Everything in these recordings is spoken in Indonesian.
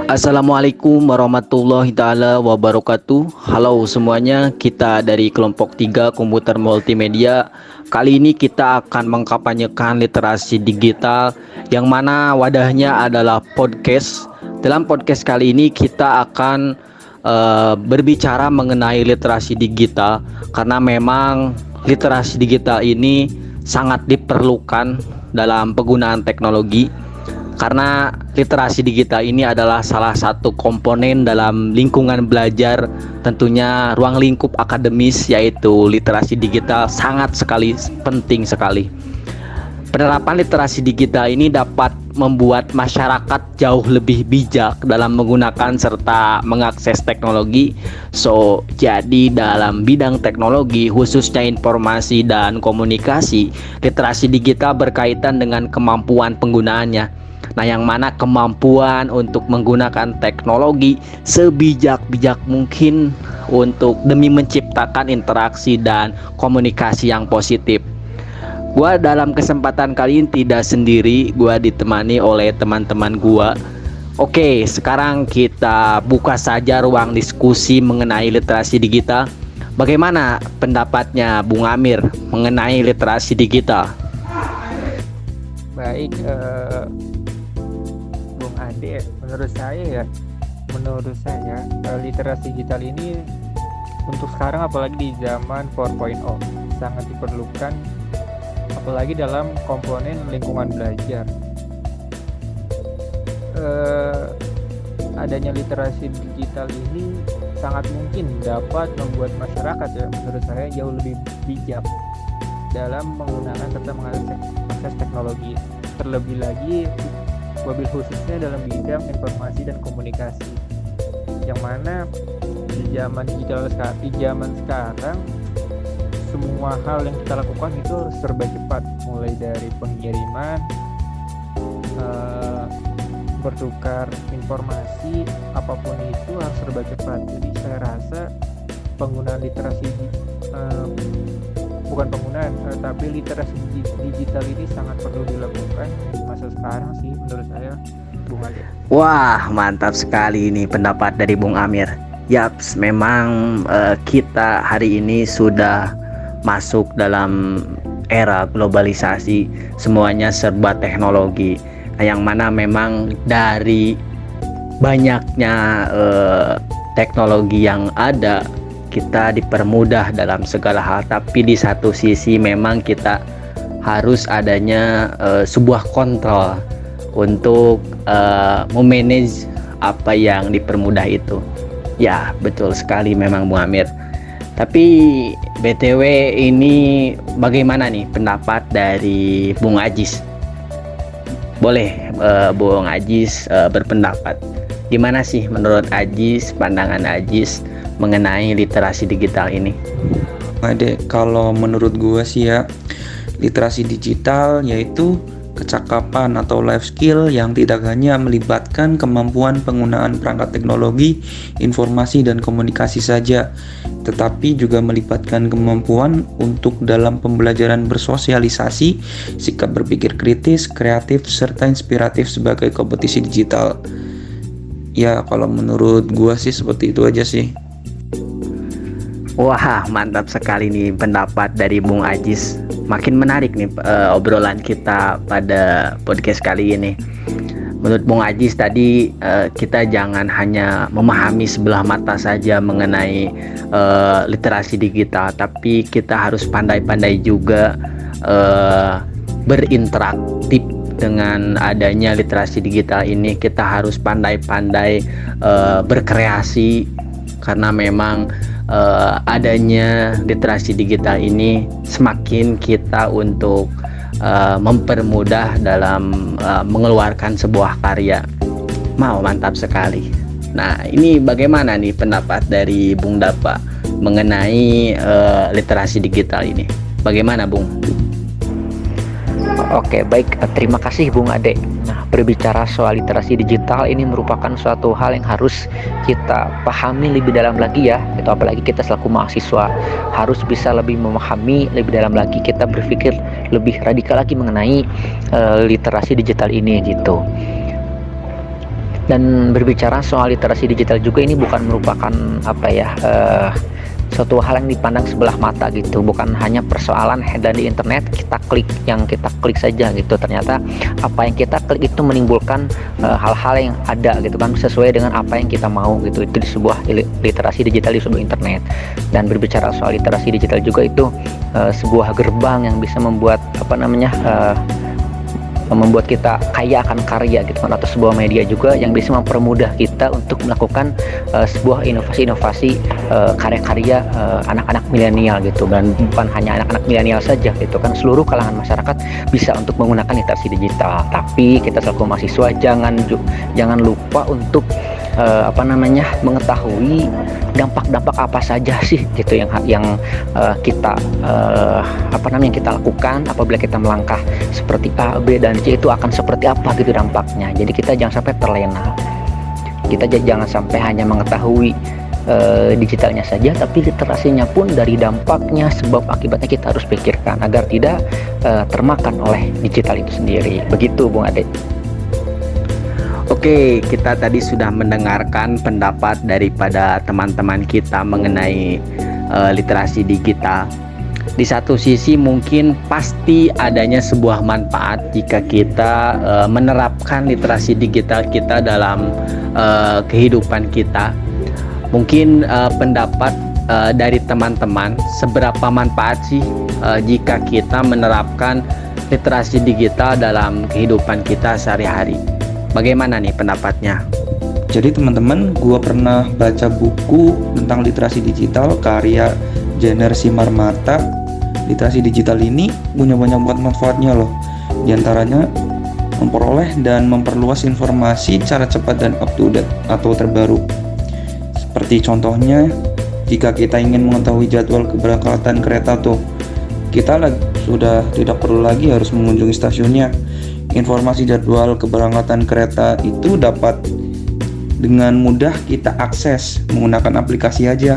Assalamualaikum warahmatullahi taala wabarakatuh. Halo semuanya, kita dari kelompok 3 Komputer Multimedia. Kali ini kita akan mengkampanyekan literasi digital yang mana wadahnya adalah podcast. Dalam podcast kali ini kita akan berbicara mengenai literasi digital karena memang literasi digital ini sangat diperlukan dalam penggunaan teknologi, karena literasi digital ini adalah salah satu komponen dalam lingkungan belajar, tentunya ruang lingkup akademis, yaitu literasi digital sangat sekali penting sekali. Penerapan literasi digital ini dapat membuat masyarakat jauh lebih bijak dalam menggunakan serta mengakses teknologi. Jadi dalam bidang teknologi, khususnya informasi dan komunikasi, literasi digital berkaitan dengan kemampuan penggunaannya. Nah, yang mana kemampuan untuk menggunakan teknologi sebijak-bijak mungkin untuk demi menciptakan interaksi dan komunikasi yang positif. Gua dalam kesempatan kali ini tidak sendiri, gua ditemani oleh teman-teman gua. Oke, sekarang kita buka saja ruang diskusi mengenai literasi digital. Bagaimana pendapatnya Bung Amir mengenai literasi digital? Baik, Bung Ade, menurut saya literasi digital ini untuk sekarang, apalagi di zaman 4.0, sangat diperlukan, apalagi dalam komponen lingkungan belajar. Adanya literasi digital ini sangat mungkin dapat membuat masyarakat, menurut saya, jauh lebih bijak dalam menggunakan serta mengakses teknologi, terlebih lagi wabil khususnya dalam bidang informasi dan komunikasi, yang mana di zaman sekarang semua hal yang kita lakukan itu harus serba cepat, mulai dari pengiriman, bertukar informasi, apapun itu harus serba cepat. Jadi saya rasa penggunaan literasi tapi literasi digital ini sangat perlu dilakukan di masa sekarang sih, menurut saya, Bung Ade. Wah, mantap sekali ini pendapat dari Bung Amir. Yaps, memang kita hari ini sudah masuk dalam era globalisasi, semuanya serba teknologi, yang mana memang dari banyaknya teknologi yang ada, kita dipermudah dalam segala hal, tapi di satu sisi memang kita harus adanya sebuah kontrol untuk memanage apa yang dipermudah itu. Ya, betul sekali memang Bung Amir. Tapi BTW ini bagaimana nih pendapat dari Bung Ajis? Boleh Bung Ajis berpendapat. Gimana sih menurut Ajis, pandangan Ajis mengenai literasi digital ini? Adek, kalau menurut gua sih ya, literasi digital yaitu kecakapan atau life skill yang tidak hanya melibatkan kemampuan penggunaan perangkat teknologi, informasi, dan komunikasi saja, tetapi juga melibatkan kemampuan untuk dalam pembelajaran bersosialisasi, sikap berpikir kritis, kreatif, serta inspiratif sebagai kompetisi digital. Ya, kalau menurut gua sih seperti itu aja sih. Wah, mantap sekali nih pendapat dari Bung Ajis. Makin menarik nih obrolan kita pada podcast kali ini. Menurut Bung Ajis tadi, kita jangan hanya memahami sebelah mata saja mengenai literasi digital, tapi kita harus pandai-pandai juga berinteraktif dengan adanya literasi digital ini. Kita harus pandai-pandai berkreasi, karena memang adanya literasi digital ini semakin kita untuk mempermudah dalam mengeluarkan sebuah karya. Mantap sekali. Nah, ini bagaimana nih pendapat dari Bung Dapa mengenai literasi digital ini? Bagaimana Bung? Oke, baik. Terima kasih Bung Ade. Nah, berbicara soal literasi digital ini merupakan suatu hal yang harus kita pahami lebih dalam lagi ya. Itu apalagi kita selaku mahasiswa harus bisa lebih memahami lebih dalam lagi. Kita berpikir lebih radikal lagi mengenai literasi digital ini gitu. Dan berbicara soal literasi digital juga, ini bukan merupakan suatu hal yang dipandang sebelah mata gitu, bukan hanya persoalan headline di internet kita klik saja gitu, ternyata apa yang kita klik itu menimbulkan hal-hal yang ada gitu kan, sesuai dengan apa yang kita mau gitu. Itu di sebuah literasi digital di sebuah internet. Dan berbicara soal literasi digital juga, itu sebuah gerbang yang bisa membuat membuat kita kaya akan karya gitu kan, atau sebuah media juga yang bisa mempermudah kita untuk melakukan sebuah inovasi-inovasi karya-karya anak-anak milenial gitu. Dan bukan hanya anak-anak milenial saja gitu kan, seluruh kalangan masyarakat bisa untuk menggunakan literasi digital. Tapi kita selaku mahasiswa jangan lupa untuk mengetahui dampak-dampak apa saja sih gitu yang kita lakukan apabila kita melangkah seperti A, B, dan C, itu akan seperti apa gitu dampaknya. Jadi kita jangan sampai terlena, kita jangan sampai hanya mengetahui digitalnya saja, tapi literasinya pun dari dampaknya, sebab akibatnya kita harus pikirkan agar tidak termakan oleh digital itu sendiri. Begitu Bung Ade. Oke, kita tadi sudah mendengarkan pendapat daripada teman-teman kita mengenai literasi digital. Di satu sisi mungkin pasti adanya sebuah manfaat jika kita menerapkan literasi digital kita dalam kehidupan kita. Mungkin pendapat dari teman-teman, seberapa manfaat sih jika kita menerapkan literasi digital dalam kehidupan kita sehari-hari? Bagaimana nih pendapatnya? Jadi teman-teman, gua pernah baca buku tentang literasi digital karya Jenner Simarmata. Literasi digital ini punya banyak manfaatnya loh. Di antaranya memperoleh dan memperluas informasi secara cepat dan up to date atau terbaru. Seperti contohnya, jika kita ingin mengetahui jadwal keberangkatan kereta kita sudah tidak perlu lagi harus mengunjungi stasiunnya. Informasi jadwal keberangkatan kereta itu dapat dengan mudah kita akses menggunakan aplikasi aja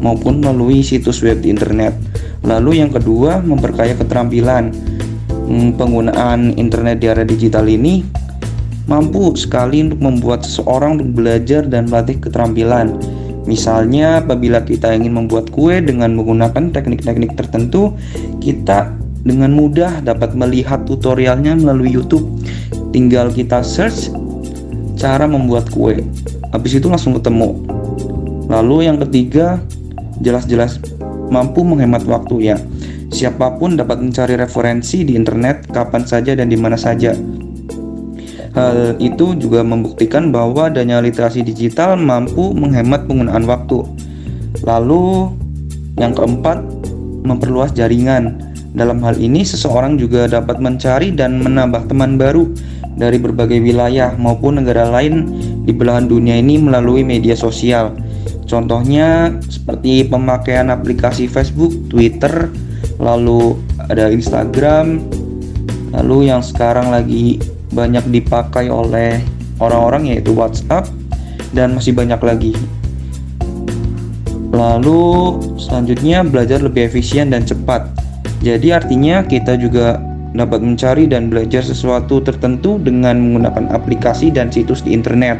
maupun melalui situs web di internet. Lalu yang kedua, memperkaya keterampilan. Penggunaan internet di era digital ini mampu sekali untuk membuat seseorang untuk belajar dan melatih keterampilan. Misalnya apabila kita ingin membuat kue dengan menggunakan teknik-teknik tertentu, kita dengan mudah dapat melihat tutorialnya melalui YouTube. Tinggal kita search cara membuat kue, habis itu langsung ketemu. Lalu yang ketiga, jelas-jelas mampu menghemat waktu ya. Siapapun dapat mencari referensi di internet kapan saja dan di mana saja. Hal itu juga membuktikan bahwa adanya literasi digital mampu menghemat penggunaan waktu. Lalu yang keempat, memperluas jaringan. Dalam hal ini seseorang juga dapat mencari dan menambah teman baru dari berbagai wilayah maupun negara lain di belahan dunia ini melalui media sosial. Contohnya seperti pemakaian aplikasi Facebook, Twitter, lalu ada Instagram, lalu yang sekarang lagi banyak dipakai oleh orang-orang yaitu WhatsApp, dan masih banyak lagi. Lalu selanjutnya, belajar lebih efisien dan cepat. Jadi artinya kita juga dapat mencari dan belajar sesuatu tertentu dengan menggunakan aplikasi dan situs di internet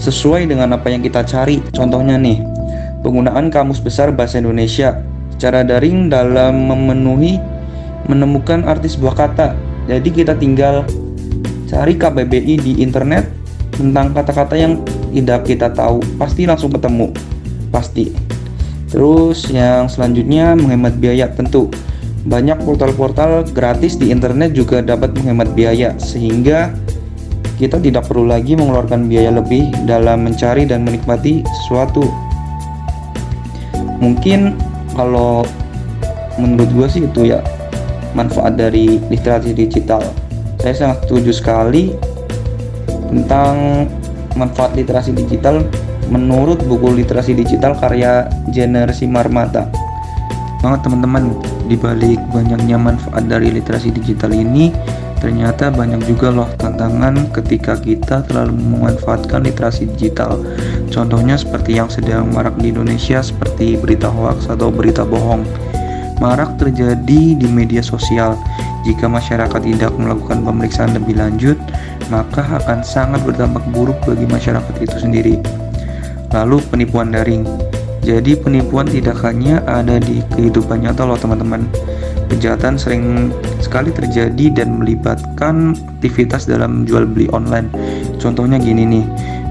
sesuai dengan apa yang kita cari. Contohnya nih, penggunaan Kamus Besar Bahasa Indonesia secara daring dalam menemukan arti sebuah kata. Jadi kita tinggal cari KBBI di internet tentang kata-kata yang tidak kita tahu, pasti langsung ketemu, pasti. Terus yang selanjutnya, menghemat biaya. Tentu banyak portal-portal gratis di internet juga dapat menghemat biaya, sehingga kita tidak perlu lagi mengeluarkan biaya lebih dalam mencari dan menikmati sesuatu. Mungkin kalau menurut gue sih itu ya manfaat dari literasi digital. Saya sangat setuju sekali tentang manfaat literasi digital menurut buku literasi digital karya Jenner Simarmata. Banget teman-teman, dibalik banyaknya manfaat dari literasi digital ini, ternyata banyak juga loh tantangan ketika kita terlalu memanfaatkan literasi digital. Contohnya seperti yang sedang marak di Indonesia, seperti berita hoaks atau berita bohong. Marak terjadi di media sosial. Jika masyarakat tidak melakukan pemeriksaan lebih lanjut, maka akan sangat berdampak buruk bagi masyarakat itu sendiri. Lalu penipuan daring. Jadi penipuan tidak hanya ada di kehidupan nyata loh teman-teman. Kejahatan sering sekali terjadi dan melibatkan aktivitas dalam jual beli online. Contohnya gini nih,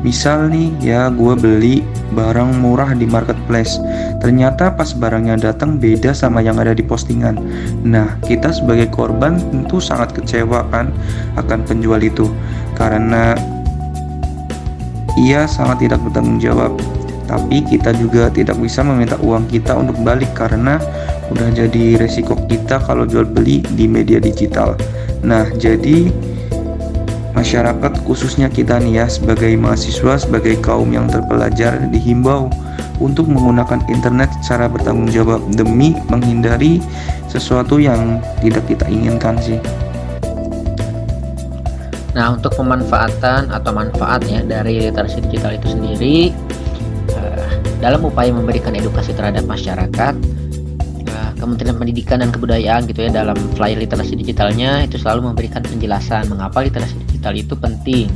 misal nih ya gue beli barang murah di marketplace, ternyata pas barangnya datang beda sama yang ada di postingan. Nah, kita sebagai korban tentu sangat kecewa kan akan penjual itu, karena ia sangat tidak bertanggung jawab. Tapi kita juga tidak bisa meminta uang kita untuk balik karena udah jadi resiko kita kalau jual beli di media digital. Nah, jadi masyarakat khususnya kita nih ya sebagai mahasiswa, sebagai kaum yang terpelajar dihimbau untuk menggunakan internet secara bertanggung jawab demi menghindari sesuatu yang tidak kita inginkan sih. Nah, untuk pemanfaatan atau manfaatnya dari literasi digital itu sendiri, dalam upaya memberikan edukasi terhadap masyarakat, Kementerian Pendidikan dan Kebudayaan gitu ya, dalam flyer literasi digitalnya itu selalu memberikan penjelasan mengapa literasi digital itu penting,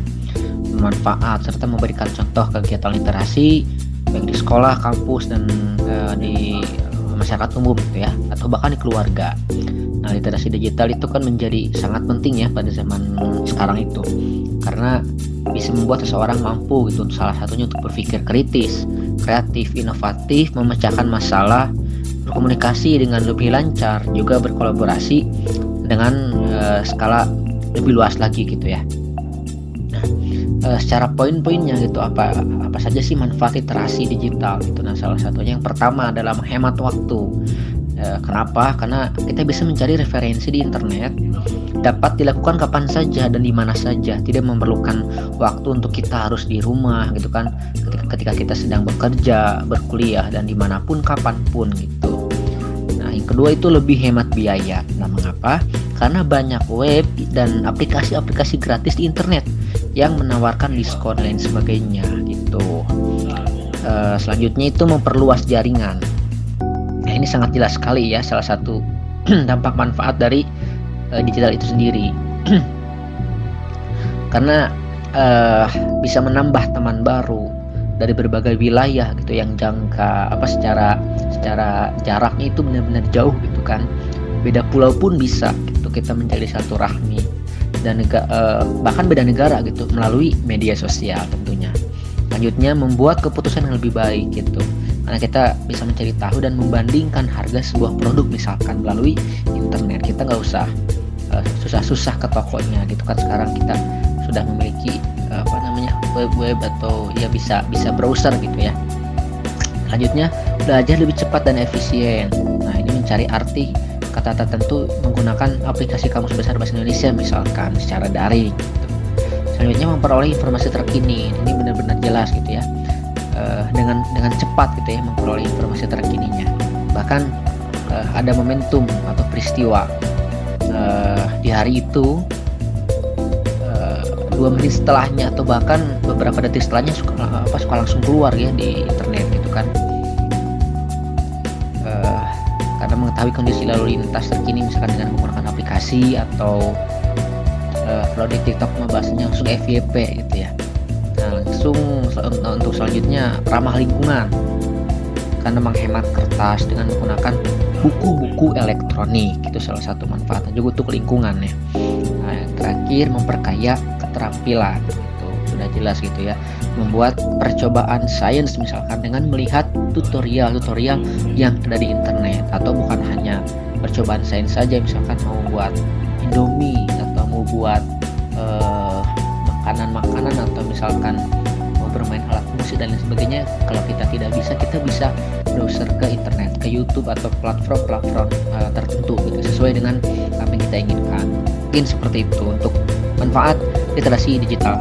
bermanfaat, serta memberikan contoh kegiatan literasi baik di sekolah, kampus, dan di masyarakat umum gitu ya, atau bahkan di keluarga. Nah, literasi digital itu kan menjadi sangat penting ya pada zaman sekarang itu, karena bisa membuat seseorang mampu gitu, salah satunya untuk berpikir kritis, kreatif, inovatif, memecahkan masalah, berkomunikasi dengan lebih lancar, juga berkolaborasi dengan skala lebih luas lagi gitu ya. Nah, secara poin-poinnya gitu, apa saja sih manfaat literasi digital gitu. Nah, salah satunya yang pertama adalah menghemat waktu. Kenapa? Karena kita bisa mencari referensi di internet, dapat dilakukan kapan saja dan di mana saja, tidak memerlukan waktu untuk kita harus di rumah gitu kan, ketika kita sedang bekerja, berkuliah, dan dimanapun kapanpun gitu. Nah, yang kedua itu lebih hemat biaya. Nah, mengapa? Karena banyak web dan aplikasi-aplikasi gratis di internet yang menawarkan diskon dan lain sebagainya gitu. Selanjutnya itu memperluas jaringan. Nah, ini sangat jelas sekali ya, salah satu dampak manfaat dari digital itu sendiri. Karena bisa menambah teman baru dari berbagai wilayah gitu, yang secara jaraknya itu benar-benar jauh gitu kan. Beda pulau pun bisa gitu kita menjadi satu rahmi, dan bahkan beda negara gitu melalui media sosial tentunya. Selanjutnya membuat keputusan yang lebih baik gitu, karena kita bisa mencari tahu dan membandingkan harga sebuah produk misalkan melalui internet. Kita nggak usah susah-susah ke tokonya gitu kan. Sekarang kita sudah memiliki web atau ya bisa browser gitu ya. Selanjutnya belajar lebih cepat dan efisien. Nah, ini mencari arti kata tertentu menggunakan aplikasi Kamus Besar Bahasa Indonesia misalkan secara daring gitu. Selanjutnya memperoleh informasi terkini. Ini benar-benar jelas gitu ya, dengan cepat gitu ya memperoleh informasi terkininya. Bahkan ada momentum atau peristiwa di hari itu, 2 menit setelahnya atau bahkan beberapa detik setelahnya suka langsung keluar ya di internet gitu kan. Karena mengetahui kondisi lalu lintas terkini misalkan dengan menggunakan aplikasi, atau kalau di TikTok bahasanya langsung FYP gitu ya. Nah, langsung untuk selanjutnya ramah lingkungan, karena menghemat kertas dengan menggunakan buku-buku elektronik, itu salah satu manfaatnya juga untuk lingkungan ya. Nah, yang terakhir memperkaya keterampilan, itu sudah jelas gitu ya. Membuat percobaan sains misalkan dengan melihat tutorial yang ada di internet, atau bukan hanya percobaan sains saja, misalkan mau buat Indomie atau mau buat makanan atau misalkan mau bermain alat musik dan lain sebagainya. Kalau kita tidak bisa, kita bisa browser ke internet, ke YouTube atau platform tertentu gitu, sesuai dengan apa yang kita inginkan. Mungkin seperti itu untuk manfaat literasi digital.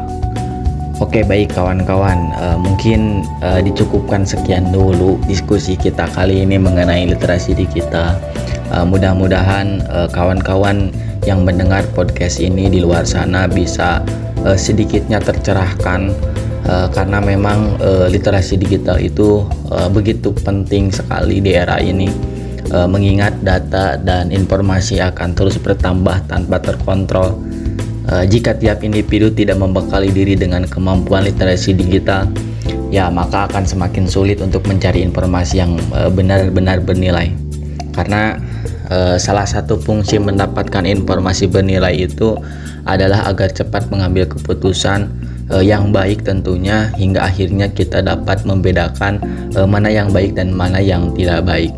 Oke, baik kawan-kawan, mungkin dicukupkan sekian dulu diskusi kita kali ini mengenai literasi digital. Mudah-mudahan kawan-kawan yang mendengar podcast ini di luar sana bisa sedikitnya tercerahkan, karena memang literasi digital itu begitu penting sekali di era ini, mengingat data dan informasi akan terus bertambah tanpa terkontrol. Jika tiap individu tidak membekali diri dengan kemampuan literasi digital, ya maka akan semakin sulit untuk mencari informasi yang benar-benar bernilai. Karena salah satu fungsi mendapatkan informasi bernilai itu adalah agar cepat mengambil keputusan yang baik tentunya, hingga akhirnya kita dapat membedakan mana yang baik dan mana yang tidak baik.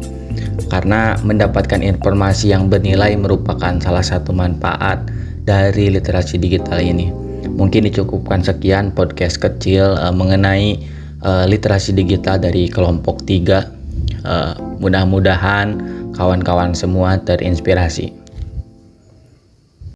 Karena mendapatkan informasi yang bernilai merupakan salah satu manfaat dari literasi digital ini. Mungkin dicukupkan sekian podcast kecil mengenai literasi digital dari kelompok 3. Mudah-mudahan kawan-kawan semua terinspirasi.